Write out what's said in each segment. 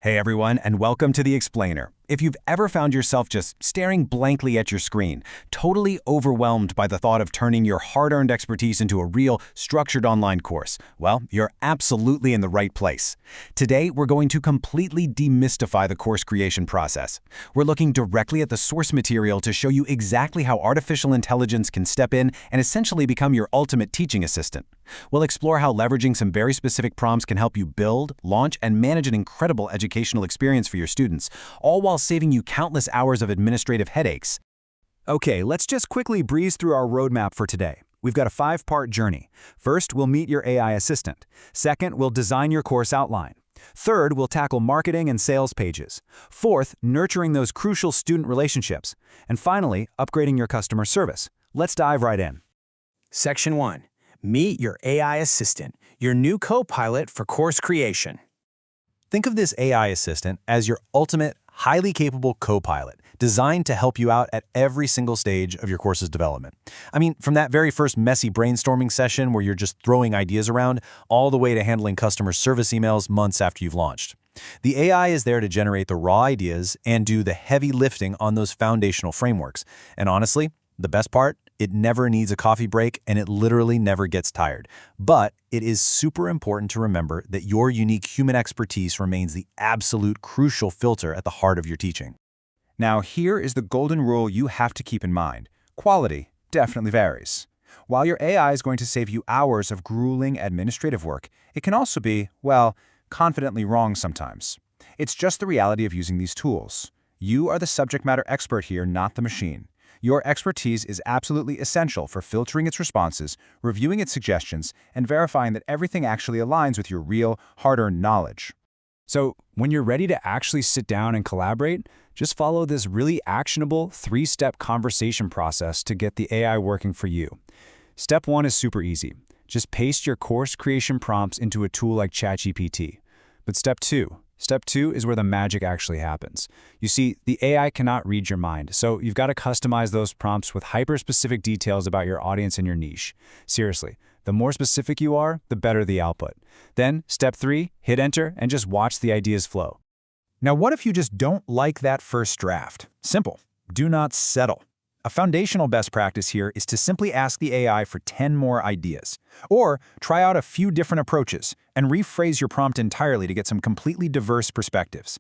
Hey everyone, and welcome to The Explainer. If you've ever found yourself just staring blankly at your screen, totally overwhelmed by the thought of turning your hard-earned expertise into a real, structured online course, well, you're absolutely in the right place. Today, we're going to completely demystify the course creation process. We're looking directly at the source material to show you exactly how artificial intelligence can step in and essentially become your ultimate teaching assistant. We'll explore how leveraging some very specific prompts can help you build, launch, and manage an incredible educational experience for your students, all while saving you countless hours of administrative headaches. Okay, let's just quickly breeze through our roadmap for today. We've got a 5-part journey. First, we'll meet your AI assistant. Second, we'll design your course outline. Third, we'll tackle marketing and sales pages. Fourth, nurturing those crucial student relationships. And finally, upgrading your customer service. Let's dive right in. Section 1. Meet your AI assistant, your new co-pilot for course creation. Think of this AI assistant as your ultimate, highly capable co-pilot, designed to help you out at every single stage of your course's development. I mean, from that very first messy brainstorming session where you're just throwing ideas around, all the way to handling customer service emails months after you've launched. The AI is there to generate the raw ideas and do the heavy lifting on those foundational frameworks. And honestly, the best part? It never needs a coffee break, and it literally never gets tired. But it is super important to remember that your unique human expertise remains the absolute crucial filter at the heart of your teaching. Now, here is the golden rule you have to keep in mind. Quality definitely varies. While your AI is going to save you hours of grueling administrative work, it can also be, well, confidently wrong sometimes. It's just the reality of using these tools. You are the subject matter expert here, not the machine. Your expertise is absolutely essential for filtering its responses, reviewing its suggestions, and verifying that everything actually aligns with your real, hard-earned knowledge. So, when you're ready to actually sit down and collaborate, just follow this really actionable 3-step conversation process to get the AI working for you. Step 1 is super easy. Just paste your course creation prompts into a tool like ChatGPT. But Step 2 is where the magic actually happens. You see, the AI cannot read your mind, so you've got to customize those prompts with hyper-specific details about your audience and your niche. Seriously, the more specific you are, the better the output. Then, Step 3, hit enter and just watch the ideas flow. Now, what if you just don't like that first draft? Simple. Do not settle. A foundational best practice here is to simply ask the AI for 10 more ideas. Or try out a few different approaches and rephrase your prompt entirely to get some completely diverse perspectives.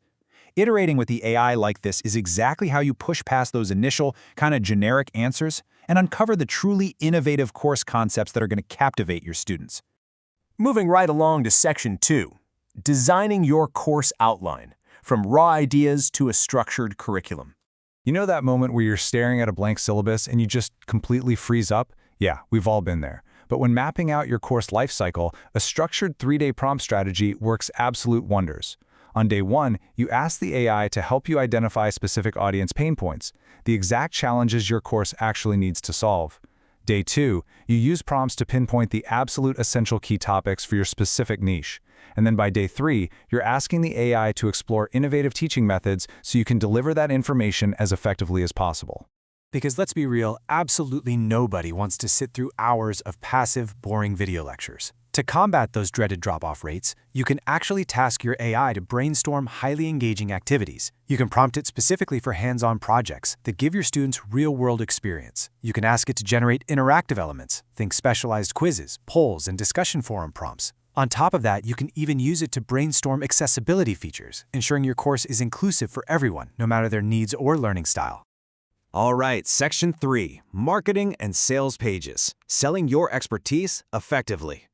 Iterating with the AI like this is exactly how you push past those initial, kind of generic answers and uncover the truly innovative course concepts that are going to captivate your students. Moving right along to Section 2. Designing your course outline, from raw ideas to a structured curriculum. You know that moment where you're staring at a blank syllabus and you just completely freeze up? Yeah, we've all been there. But when mapping out your course lifecycle, a structured 3-day prompt strategy works absolute wonders. On day 1, you ask the AI to help you identify specific audience pain points, the exact challenges your course actually needs to solve. Day 2, you use prompts to pinpoint the absolute essential key topics for your specific niche. And then by day 3, you're asking the AI to explore innovative teaching methods so you can deliver that information as effectively as possible. Because let's be real, absolutely nobody wants to sit through hours of passive, boring video lectures. To combat those dreaded drop-off rates, you can actually task your AI to brainstorm highly engaging activities. You can prompt it specifically for hands-on projects that give your students real-world experience. You can ask it to generate interactive elements, think specialized quizzes, polls, and discussion forum prompts. On top of that, you can even use it to brainstorm accessibility features, ensuring your course is inclusive for everyone, no matter their needs or learning style. All right, Section 3, Marketing and Sales Pages. Selling your expertise effectively.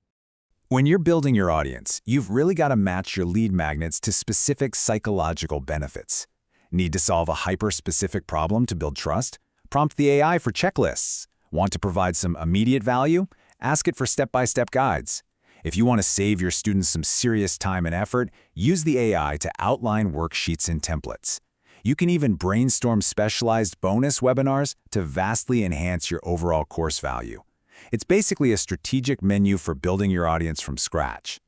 When you're building your audience, you've really got to match your lead magnets to specific psychological benefits. Need to solve a hyper-specific problem to build trust? Prompt the AI for checklists. Want to provide some immediate value? Ask it for step-by-step guides. If you want to save your students some serious time and effort, use the AI to outline worksheets and templates. You can even brainstorm specialized bonus webinars to vastly enhance your overall course value. It's basically a strategic menu for building your audience from scratch.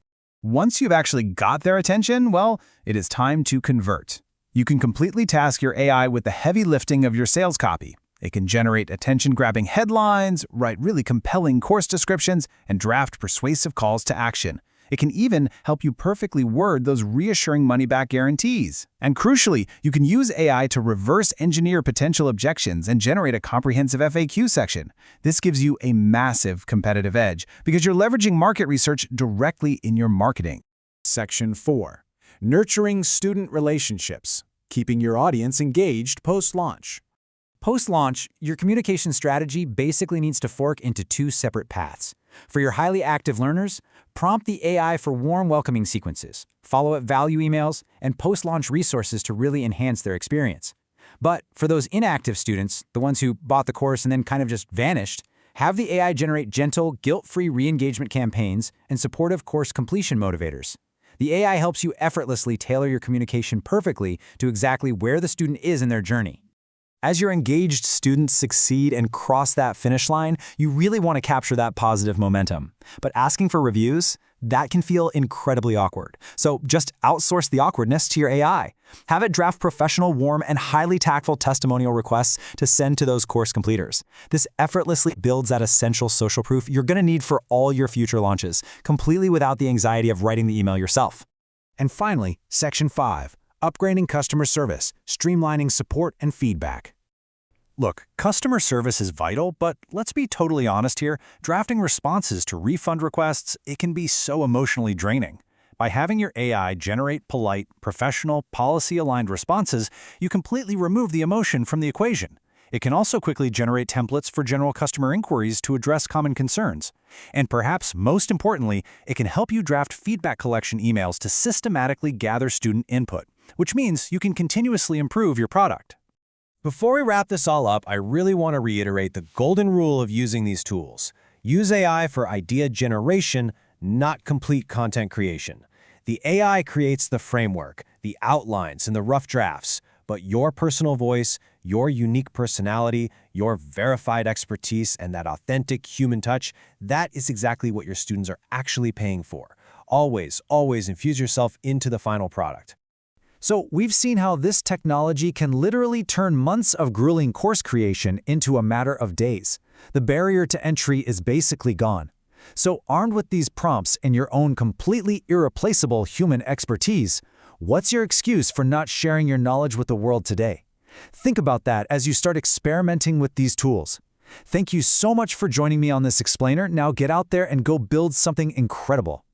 Once you've actually got their attention, well, it is time to convert. You can completely task your AI with the heavy lifting of your sales copy. It can generate attention-grabbing headlines, write really compelling course descriptions, and draft persuasive calls to action. It can even help you perfectly word those reassuring money-back guarantees. And crucially, you can use AI to reverse engineer potential objections and generate a comprehensive FAQ section. This gives you a massive competitive edge because you're leveraging market research directly in your marketing. Section 4. Nurturing student relationships, keeping your audience engaged post-launch. Post-launch, your communication strategy basically needs to fork into two separate paths. For your highly active learners, prompt the AI for warm welcoming sequences, follow-up value emails, and post-launch resources to really enhance their experience. But for those inactive students, the ones who bought the course and then kind of just vanished, have the AI generate gentle, guilt-free re-engagement campaigns and supportive course completion motivators. The AI helps you effortlessly tailor your communication perfectly to exactly where the student is in their journey. As your engaged students succeed and cross that finish line, you really want to capture that positive momentum. But asking for reviews, that can feel incredibly awkward. So just outsource the awkwardness to your AI. Have it draft professional, warm, and highly tactful testimonial requests to send to those course completers. This effortlessly builds that essential social proof you're going to need for all your future launches, completely without the anxiety of writing the email yourself. And finally, Section 5. Upgrading customer service, streamlining support and feedback. Look, customer service is vital, but let's be totally honest here. Drafting responses to refund requests, it can be so emotionally draining. By having your AI generate polite, professional, policy-aligned responses, you completely remove the emotion from the equation. It can also quickly generate templates for general customer inquiries to address common concerns. And perhaps most importantly, it can help you draft feedback collection emails to systematically gather student input, which means you can continuously improve your product. Before we wrap this all up, I really want to reiterate the golden rule of using these tools. Use AI for idea generation, not complete content creation. The AI creates the framework, the outlines, and the rough drafts, but your personal voice, your unique personality, your verified expertise, and that authentic human touch, that is exactly what your students are actually paying for. Always, always infuse yourself into the final product. So we've seen how this technology can literally turn months of grueling course creation into a matter of days. The barrier to entry is basically gone. So armed with these prompts and your own completely irreplaceable human expertise, what's your excuse for not sharing your knowledge with the world today? Think about that as you start experimenting with these tools. Thank you so much for joining me on this explainer. Now get out there and go build something incredible.